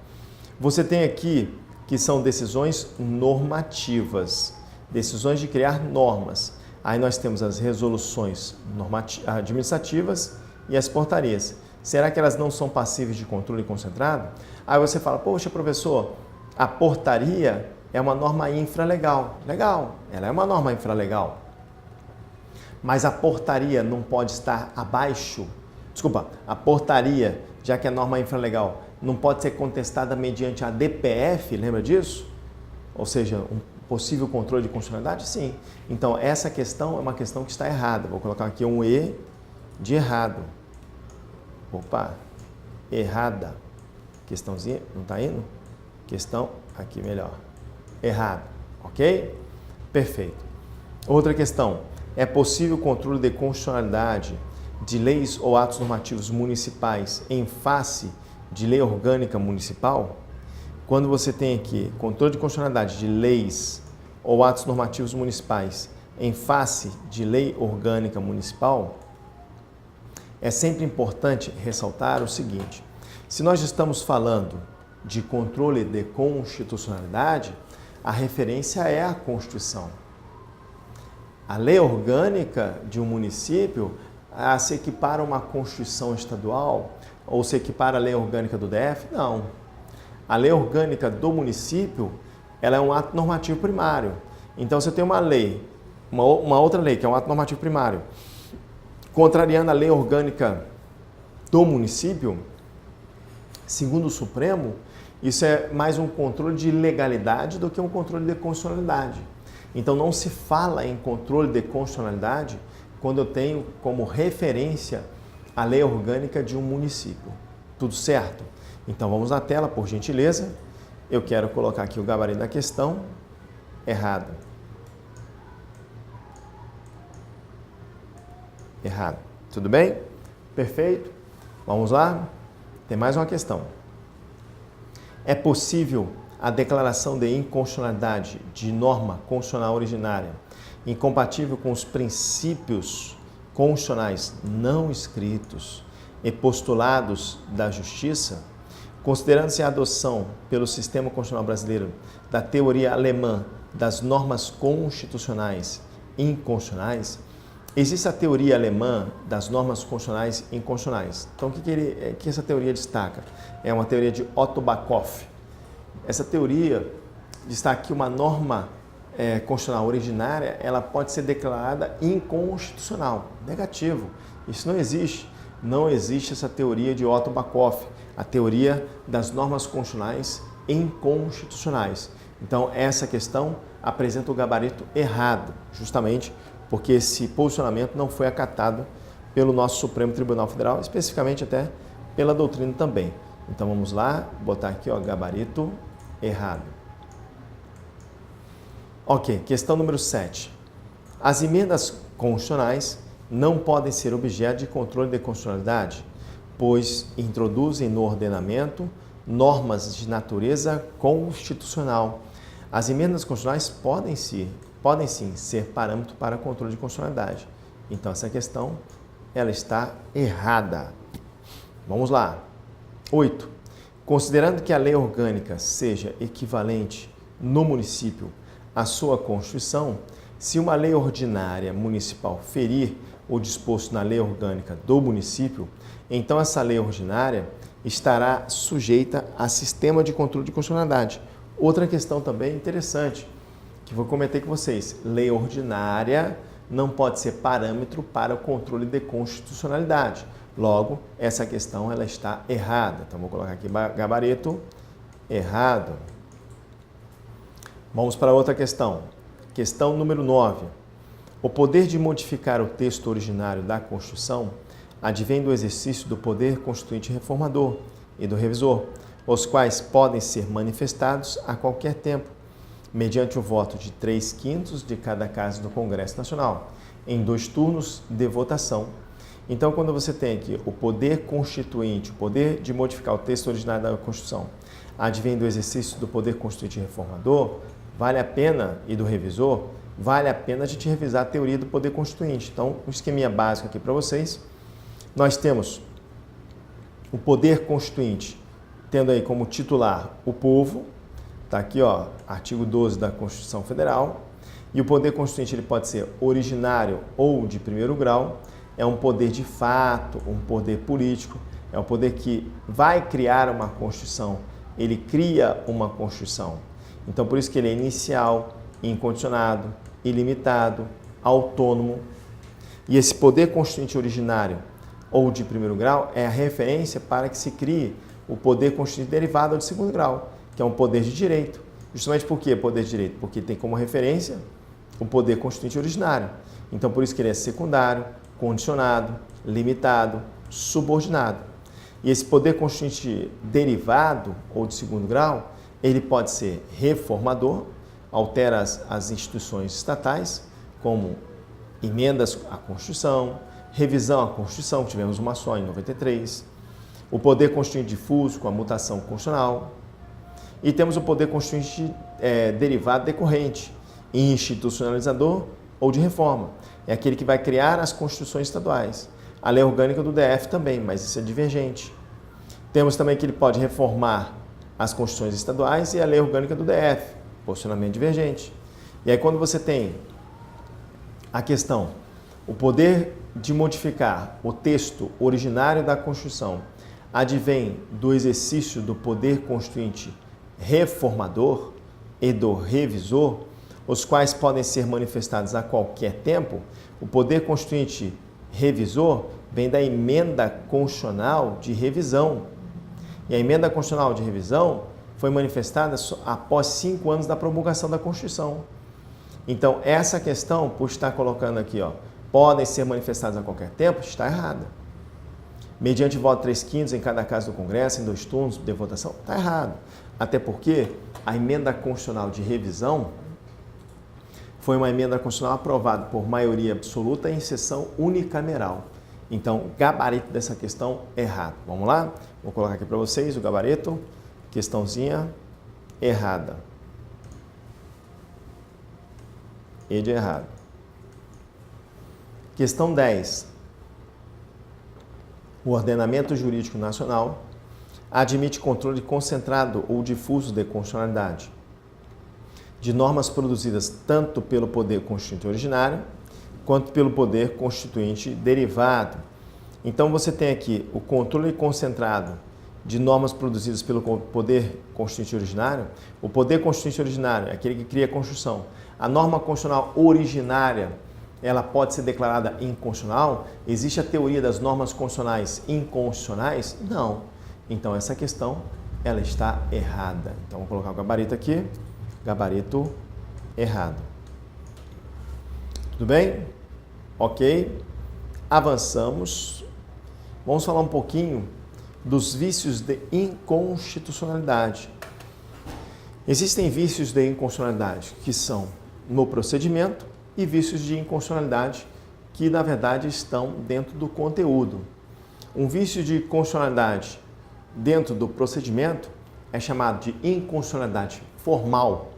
Você tem aqui que são decisões normativas, decisões de criar normas. Aí nós temos as resoluções administrativas e as portarias. Será que elas não são passíveis de controle concentrado? Aí você fala, poxa, professor, a portaria é uma norma infralegal. Legal, ela é uma norma infralegal. Mas a portaria não pode estar abaixo. Desculpa, a portaria, já que é norma infralegal, não pode ser contestada mediante a DPF, lembra disso? Ou seja, um possível controle de constitucionalidade? Sim. Então, essa questão é uma questão que está errada. Vou colocar aqui um E de errado. Opa, errada. Questãozinha, não está indo? Questão aqui melhor. Errado, ok? Perfeito. Outra questão. É possível controle de constitucionalidade de leis ou atos normativos municipais em face de lei orgânica municipal? Quando você tem aqui controle de constitucionalidade de leis ou atos normativos municipais em face de lei orgânica municipal, é sempre importante ressaltar o seguinte: se nós estamos falando de controle de constitucionalidade, a referência é a Constituição. A lei orgânica de um município se equipara a uma Constituição estadual ou se equipara a lei orgânica do DF? Não. A lei orgânica do município, ela é um ato normativo primário. Então, você tem uma lei, uma outra lei, que é um ato normativo primário, contrariando a lei orgânica do município, segundo o Supremo, isso é mais um controle de legalidade do que um controle de constitucionalidade. Então, não se fala em controle de constitucionalidade quando eu tenho como referência a lei orgânica de um município. Tudo certo? Então, vamos na tela, por gentileza. Eu quero colocar aqui o gabarito da questão. Errado. Errado. Tudo bem? Perfeito. Vamos lá? Tem mais uma questão. É possível a declaração de inconstitucionalidade de norma constitucional originária incompatível com os princípios constitucionais não escritos e postulados da Justiça, considerando-se a adoção pelo sistema constitucional brasileiro da teoria alemã das normas constitucionais inconstitucionais, existe a teoria alemã das normas constitucionais inconstitucionais. Então, o que essa teoria destaca? É uma teoria de Otto Bachoff. Essa teoria destaca que uma norma constitucional originária, ela pode ser declarada inconstitucional. Negativo. Isso não existe. Não existe essa teoria de Otto Bachoff, a teoria das normas constitucionais inconstitucionais. Então, essa questão apresenta o gabarito errado, justamente porque esse posicionamento não foi acatado pelo nosso Supremo Tribunal Federal, especificamente até pela doutrina também. Então, vamos lá, botar aqui, ó, gabarito errado. Ok, questão número 7. As emendas constitucionais não podem ser objeto de controle de constitucionalidade, pois introduzem no ordenamento normas de natureza constitucional. As emendas constitucionais podem sim ser parâmetro para controle de constitucionalidade. Então, essa questão ela está errada. Vamos lá. 8. Considerando que a lei orgânica seja equivalente no município à sua Constituição, se uma lei ordinária municipal ferir o disposto na lei orgânica do município, então essa lei ordinária estará sujeita a sistema de controle de constitucionalidade. Outra questão também interessante, que vou comentar com vocês. Lei ordinária não pode ser parâmetro para o controle de constitucionalidade. Logo, essa questão ela está errada. Então, vou colocar aqui gabarito errado. Vamos para outra questão. Questão número 9. O poder de modificar o texto originário da Constituição advém do exercício do poder constituinte reformador e do revisor, os quais podem ser manifestados a qualquer tempo, mediante o voto de 3/5 de cada casa do Congresso Nacional, em 2 turnos de votação. Então, quando você tem aqui o poder constituinte, o poder de modificar o texto originário da Constituição, advém do exercício do poder constituinte reformador, vale a pena, e do revisor, vale a pena a gente revisar a teoria do poder constituinte. Então, um esqueminha básico aqui para vocês. Nós temos o poder constituinte, tendo aí como titular o povo, está aqui, ó, artigo 12 da Constituição Federal, e o poder constituinte ele pode ser originário ou de primeiro grau, é um poder de fato, um poder político, é um poder que vai criar uma Constituição, ele cria uma Constituição. Então, por isso que ele é inicial, incondicionado, ilimitado, autônomo. E esse poder constituinte originário ou de primeiro grau é a referência para que se crie o poder constituinte derivado ou de segundo grau, que é um poder de direito. Justamente por que poder de direito? Porque tem como referência o poder constituinte originário. Então, por isso que ele é secundário, condicionado, limitado, subordinado. E esse poder constituinte derivado ou de segundo grau, ele pode ser reformador, altera as instituições estatais, como emendas à Constituição, revisão à Constituição, tivemos uma só em 93, o poder constituinte difuso com a mutação constitucional, e temos o poder constituinte derivado decorrente, institucionalizador ou de reforma. É aquele que vai criar as constituições estaduais. A lei orgânica do DF também, mas isso é divergente. Temos também que ele pode reformar as constituições estaduais e a lei orgânica do DF, posicionamento divergente. E aí quando você tem a questão, o poder de modificar o texto originário da Constituição advém do exercício do poder constituinte reformador e do revisor, os quais podem ser manifestados a qualquer tempo. O poder constituinte revisor vem da emenda constitucional de revisão. E a emenda constitucional de revisão foi manifestada após 5 anos da promulgação da Constituição. Então, essa questão, por estar colocando aqui, ó, podem ser manifestadas a qualquer tempo, está errada. Mediante voto 3/5 em cada casa do Congresso, em 2 turnos de votação, está errado. Até porque a emenda constitucional de revisão foi uma emenda constitucional aprovada por maioria absoluta em sessão unicameral. Então, gabarito dessa questão errado. Vamos lá? Vou colocar aqui para vocês o gabarito. Questãozinha errada. E de errado. Questão 10. O ordenamento jurídico nacional admite controle concentrado ou difuso de constitucionalidade de normas produzidas tanto pelo poder constituinte originário quanto pelo poder constituinte derivado. Então, você tem aqui o controle concentrado de normas produzidas pelo poder constituinte originário. O poder constituinte originário é aquele que cria a Constituição. A norma constitucional originária, ela pode ser declarada inconstitucional? Existe a teoria das normas constitucionais inconstitucionais? Não. Então, essa questão, ela está errada. Então, vou colocar o gabarito aqui. Gabarito errado. Tudo bem? Ok. Avançamos. Vamos falar um pouquinho dos vícios de inconstitucionalidade. Existem vícios de inconstitucionalidade que são no procedimento e vícios de inconstitucionalidade que, na verdade, estão dentro do conteúdo. Um vício de constitucionalidade dentro do procedimento é chamado de inconstitucionalidade formal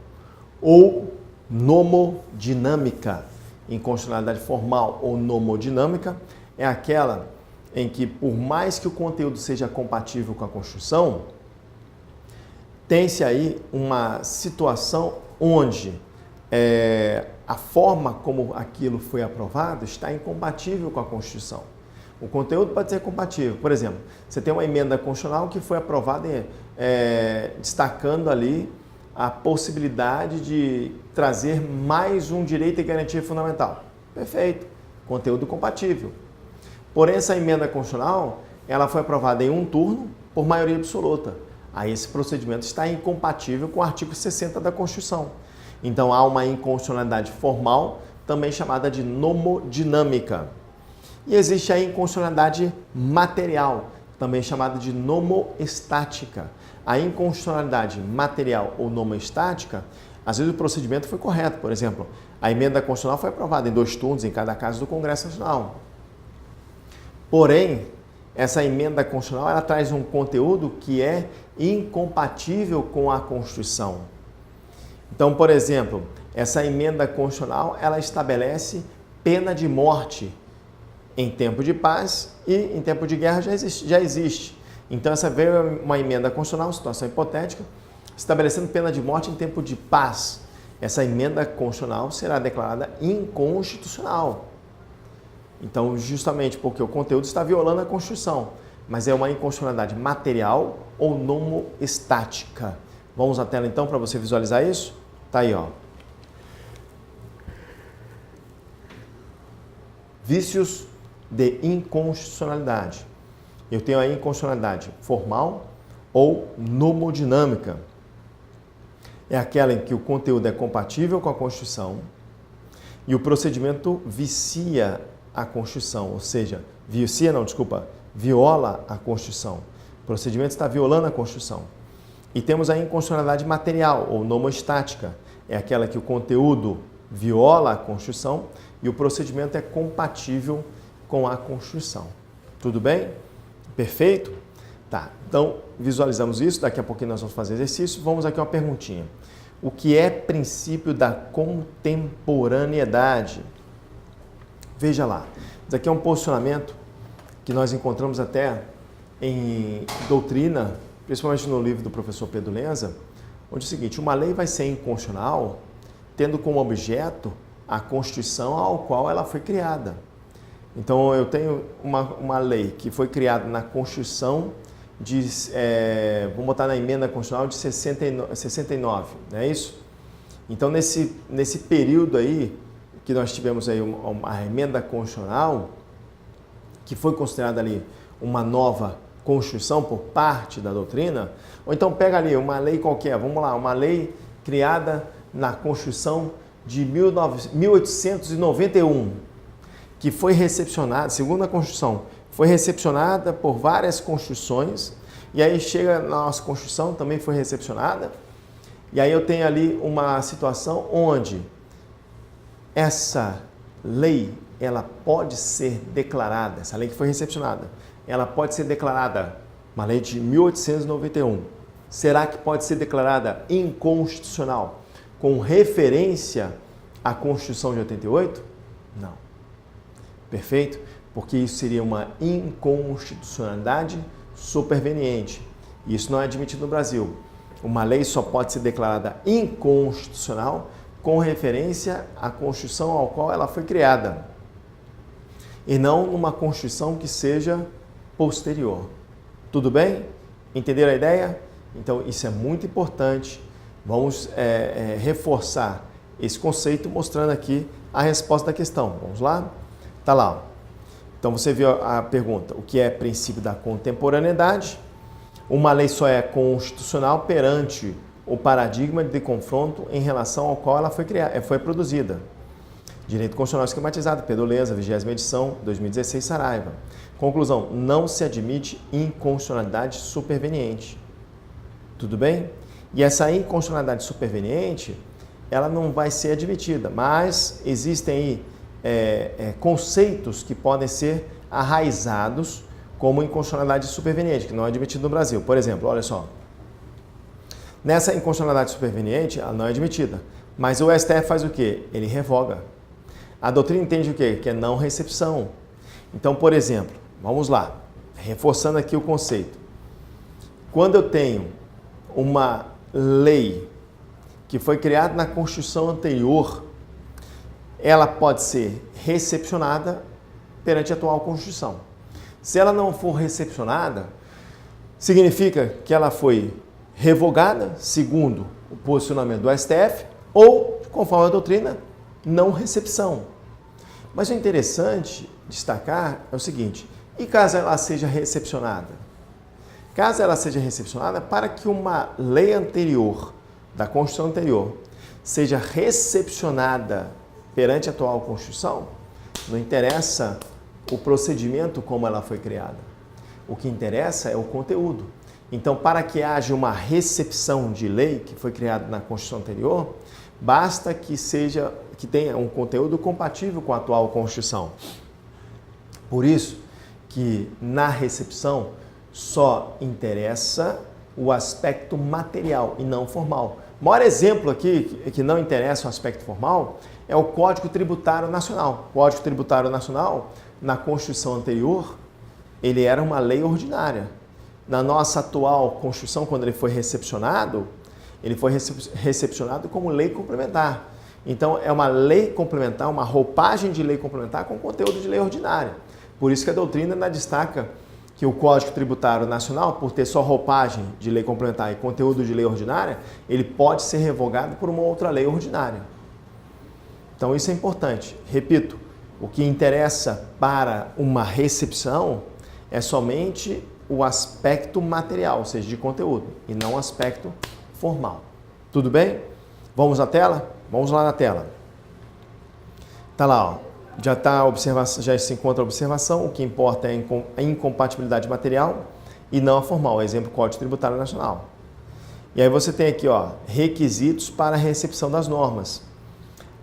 ou nomodinâmica. Inconstitucionalidade formal ou nomodinâmica é aquela em que, por mais que o conteúdo seja compatível com a Constituição, tem-se aí uma situação onde a forma como aquilo foi aprovado está incompatível com a Constituição. O conteúdo pode ser compatível. Por exemplo, você tem uma emenda constitucional que foi aprovada destacando ali a possibilidade de trazer mais um direito e garantia fundamental. Perfeito. Conteúdo compatível. Porém, essa emenda constitucional, ela foi aprovada em um turno por maioria absoluta. Aí esse procedimento está incompatível com o artigo 60 da Constituição. Então, há uma inconstitucionalidade formal, também chamada de nomodinâmica. E existe a inconstitucionalidade material, também chamada de nomoestática. A inconstitucionalidade material ou nomoestática, às vezes o procedimento foi correto. Por exemplo, a emenda constitucional foi aprovada em 2 turnos em cada casa do Congresso Nacional. Porém, essa emenda constitucional ela traz um conteúdo que é incompatível com a Constituição. Então, por exemplo, essa emenda constitucional ela estabelece pena de morte em tempo de paz e em tempo de guerra já existe. Então, essa veio uma emenda constitucional, situação hipotética, estabelecendo pena de morte em tempo de paz. Essa emenda constitucional será declarada inconstitucional. Então, justamente porque o conteúdo está violando a Constituição, mas é uma inconstitucionalidade material ou nomoestática. Vamos à tela então para você visualizar isso? Tá aí, ó. Vícios de inconstitucionalidade. Eu tenho a inconstitucionalidade formal ou nomodinâmica. É aquela em que o conteúdo é compatível com a Constituição e o procedimento vicia a Constituição, ou seja, viola a Constituição. O procedimento está violando a Constituição. E temos a inconstitucionalidade material ou nomoestática. É aquela que o conteúdo viola a Constituição e o procedimento é compatível com a Constituição. Tudo bem? Perfeito? Tá, então visualizamos isso, daqui a pouquinho nós vamos fazer exercício. Vamos aqui uma perguntinha. O que é princípio da contemporaneidade? Veja lá, isso aqui é um posicionamento que nós encontramos até em doutrina, principalmente no livro do professor Pedro Lenza, onde é o seguinte: uma lei vai ser inconstitucional tendo como objeto a Constituição ao qual ela foi criada. Então, eu tenho uma lei que foi criada na Constituição vamos botar na emenda constitucional de 69, não é isso? Então, nesse período aí, que nós tivemos aí uma emenda constitucional, que foi considerada ali uma nova Constituição por parte da doutrina, ou então pega ali uma lei qualquer, vamos lá, uma lei criada na Constituição de 1891, que foi recepcionada, segundo a Constituição, foi recepcionada por várias constituições, e aí chega na nossa Constituição, também foi recepcionada, e aí eu tenho ali uma situação onde essa lei, ela pode ser declarada, essa lei que foi recepcionada, ela pode ser declarada, uma lei de 1891, será que pode ser declarada inconstitucional com referência à Constituição de 88? Não. Perfeito? Porque isso seria uma inconstitucionalidade superveniente. Isso não é admitido no Brasil. Uma lei só pode ser declarada inconstitucional com referência à Constituição ao qual ela foi criada. E não numa Constituição que seja posterior. Tudo bem? Entenderam a ideia? Então, isso é muito importante. Vamos reforçar esse conceito mostrando aqui a resposta da questão. Vamos lá? Está lá. Ó. Então, você viu a pergunta. O que é princípio da contemporaneidade? Uma lei só é constitucional perante o paradigma de confronto em relação ao qual ela foi produzida. Direito Constitucional Esquematizado, Pedro Lenza, 20ª edição, 2016, Saraiva. Conclusão, não se admite inconstitucionalidade superveniente. Tudo bem? E essa inconstitucionalidade superveniente, ela não vai ser admitida, mas existem aí conceitos que podem ser arraizados como inconstitucionalidade superveniente, que não é admitido no Brasil. Por exemplo, olha só, nessa inconstitucionalidade superveniente, ela não é admitida, mas o STF faz o quê? Ele revoga. A doutrina entende o quê? Que é não recepção. Então, por exemplo, vamos lá, reforçando aqui o conceito. Quando eu tenho uma lei que foi criada na Constituição anterior, ela pode ser recepcionada perante a atual Constituição. Se ela não for recepcionada, significa que ela foi revogada, segundo o posicionamento do STF, ou, conforme a doutrina, não recepção. Mas o interessante destacar é o seguinte, e caso ela seja recepcionada? Caso ela seja recepcionada, para que uma lei anterior, da Constituição anterior, seja recepcionada perante a atual Constituição, não interessa o procedimento como ela foi criada. O que interessa é o conteúdo. Então, para que haja uma recepção de lei que foi criada na Constituição anterior, basta que tenha um conteúdo compatível com a atual Constituição. Por isso que na recepção só interessa o aspecto material e não formal. O maior exemplo aqui que não interessa o aspecto formal é o Código Tributário Nacional. O Código Tributário Nacional, na Constituição anterior, ele era uma lei ordinária. Na nossa atual Constituição, quando ele foi recepcionado como lei complementar. Então, é uma lei complementar, uma roupagem de lei complementar com conteúdo de lei ordinária. Por isso que a doutrina ainda destaca que o Código Tributário Nacional, por ter só roupagem de lei complementar e conteúdo de lei ordinária, ele pode ser revogado por uma outra lei ordinária. Então, isso é importante. Repito, o que interessa para uma recepção é somente o aspecto material, ou seja, de conteúdo, e não o aspecto formal. Tudo bem? Vamos à tela? Vamos lá na tela. Tá lá, ó. Já se encontra a observação, o que importa é a incompatibilidade material e não a formal, exemplo, Código Tributário Nacional. E aí você tem aqui, ó, requisitos para a recepção das normas.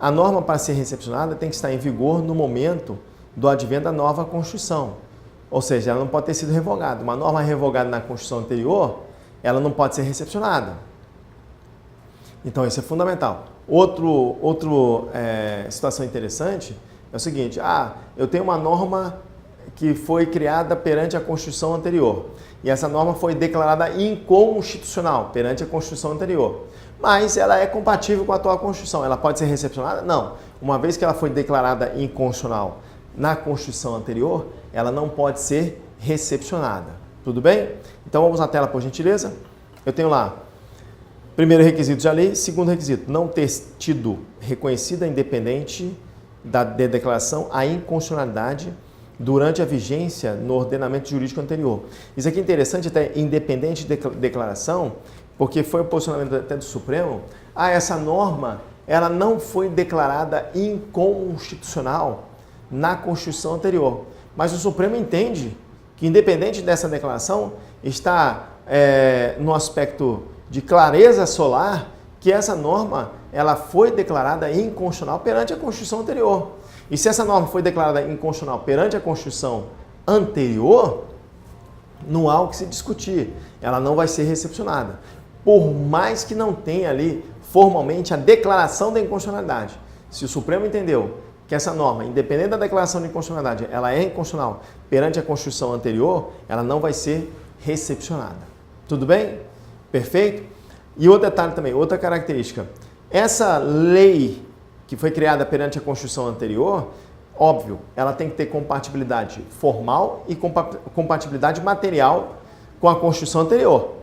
A norma para ser recepcionada tem que estar em vigor no momento do advento da nova Constituição. Ou seja, ela não pode ter sido revogada. Uma norma revogada na Constituição anterior, ela não pode ser recepcionada. Então, isso é fundamental. Outra situação interessante é o seguinte, eu tenho uma norma que foi criada perante a Constituição anterior e essa norma foi declarada inconstitucional perante a Constituição anterior, mas ela é compatível com a atual Constituição. Ela pode ser recepcionada? Não. Uma vez que ela foi declarada inconstitucional na Constituição anterior, ela não pode ser recepcionada. Tudo bem? Então vamos na tela, por gentileza. Eu tenho lá, primeiro requisito já li, segundo requisito, não ter tido reconhecida independente da declaração a inconstitucionalidade durante a vigência no ordenamento jurídico anterior. Isso aqui é interessante, até independente de declaração, porque foi o posicionamento até do Supremo, essa norma ela não foi declarada inconstitucional na Constituição anterior. Mas o Supremo entende que, independente dessa declaração, está no aspecto de clareza solar que essa norma ela foi declarada inconstitucional perante a Constituição anterior. E se essa norma foi declarada inconstitucional perante a Constituição anterior, não há o que se discutir. Ela não vai ser recepcionada. Por mais que não tenha ali formalmente a declaração da inconstitucionalidade. Se o Supremo entendeu que essa norma, independente da declaração de inconstitucionalidade, ela é inconstitucional perante a Constituição anterior, ela não vai ser recepcionada. Tudo bem? Perfeito? E outro detalhe também, outra característica. Essa lei que foi criada perante a Constituição anterior, óbvio, ela tem que ter compatibilidade formal e compatibilidade material com a Constituição anterior.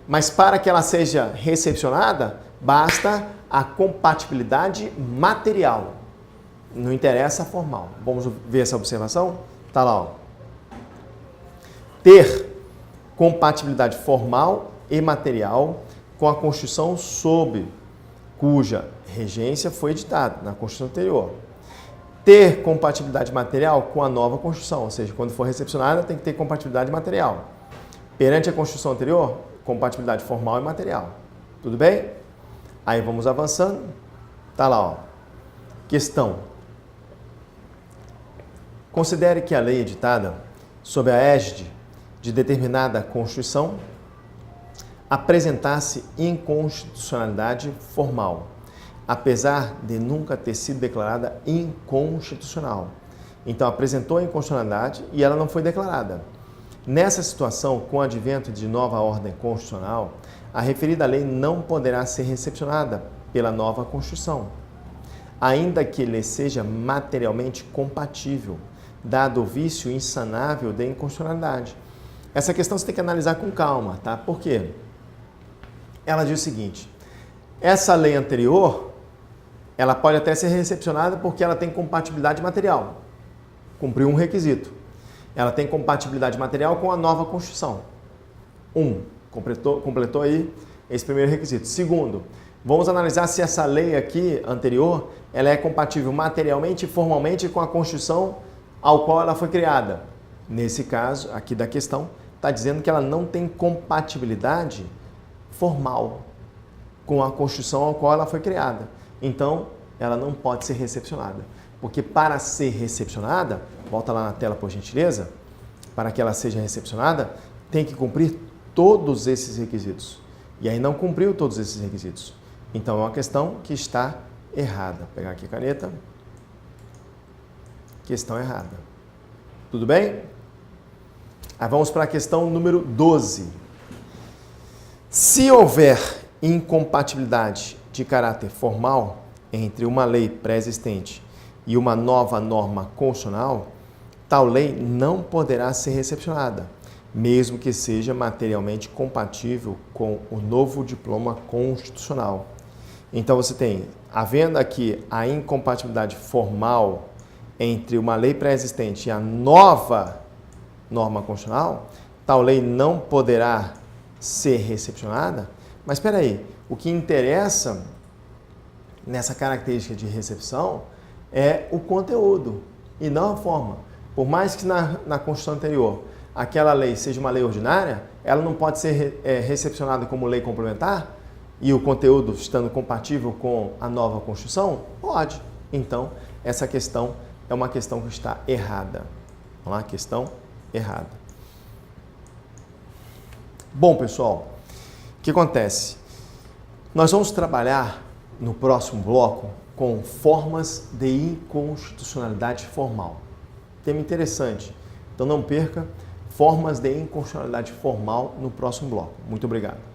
Mas para que ela seja recepcionada, basta a compatibilidade material. Não interessa a formal. Vamos ver essa observação? Está lá, ó. Ter compatibilidade formal e material com a Constituição sob cuja regência foi editada na Constituição anterior. Ter compatibilidade material com a nova Constituição, ou seja, quando for recepcionada tem que ter compatibilidade material. Perante a Constituição anterior, compatibilidade formal e material. Tudo bem? Aí vamos avançando. Tá lá, ó. Questão. Considere que a lei editada sob a égide de determinada Constituição apresentasse inconstitucionalidade formal, apesar de nunca ter sido declarada inconstitucional. Então, apresentou a inconstitucionalidade e ela não foi declarada. Nessa situação, com o advento de nova ordem constitucional, a referida lei não poderá ser recepcionada pela nova Constituição, ainda que lhe seja materialmente compatível, dado o vício insanável de inconstitucionalidade. Essa questão você tem que analisar com calma, tá? Por quê? Ela diz o seguinte: essa lei anterior, ela pode até ser recepcionada porque ela tem compatibilidade material, cumpriu um requisito. Ela tem compatibilidade material com a nova Constituição. Completou aí esse primeiro requisito. Segundo, vamos analisar se essa lei aqui anterior, ela é compatível materialmente e formalmente com a Constituição ao qual ela foi criada. Nesse caso, aqui da questão, está dizendo que ela não tem compatibilidade formal com a Constituição ao qual ela foi criada. Então, ela não pode ser recepcionada. Porque para ser recepcionada, volta lá na tela por gentileza, para que ela seja recepcionada, tem que cumprir todos esses requisitos. E aí não cumpriu todos esses requisitos. Então, é uma questão que está errada. Vou pegar aqui a caneta. Questão errada. Tudo bem? Aí vamos para a questão número 12. Se houver incompatibilidade de caráter formal entre uma lei pré-existente e uma nova norma constitucional, tal lei não poderá ser recepcionada, mesmo que seja materialmente compatível com o novo diploma constitucional. Então você tem, havendo aqui a incompatibilidade formal entre uma lei pré-existente e a nova norma constitucional, tal lei não poderá ser recepcionada. Mas espera aí, o que interessa nessa característica de recepção é o conteúdo e não a forma. Por mais que na Constituição anterior aquela lei seja uma lei ordinária, ela não pode ser recepcionada como lei complementar e o conteúdo estando compatível com a nova Constituição? Pode. Então, essa questão é uma questão que está errada. Vamos lá, questão errada. Bom, pessoal, o que acontece? Nós vamos trabalhar no próximo bloco com formas de inconstitucionalidade formal. Tema interessante. Então não perca, formas de inconstitucionalidade formal no próximo bloco. Muito obrigado.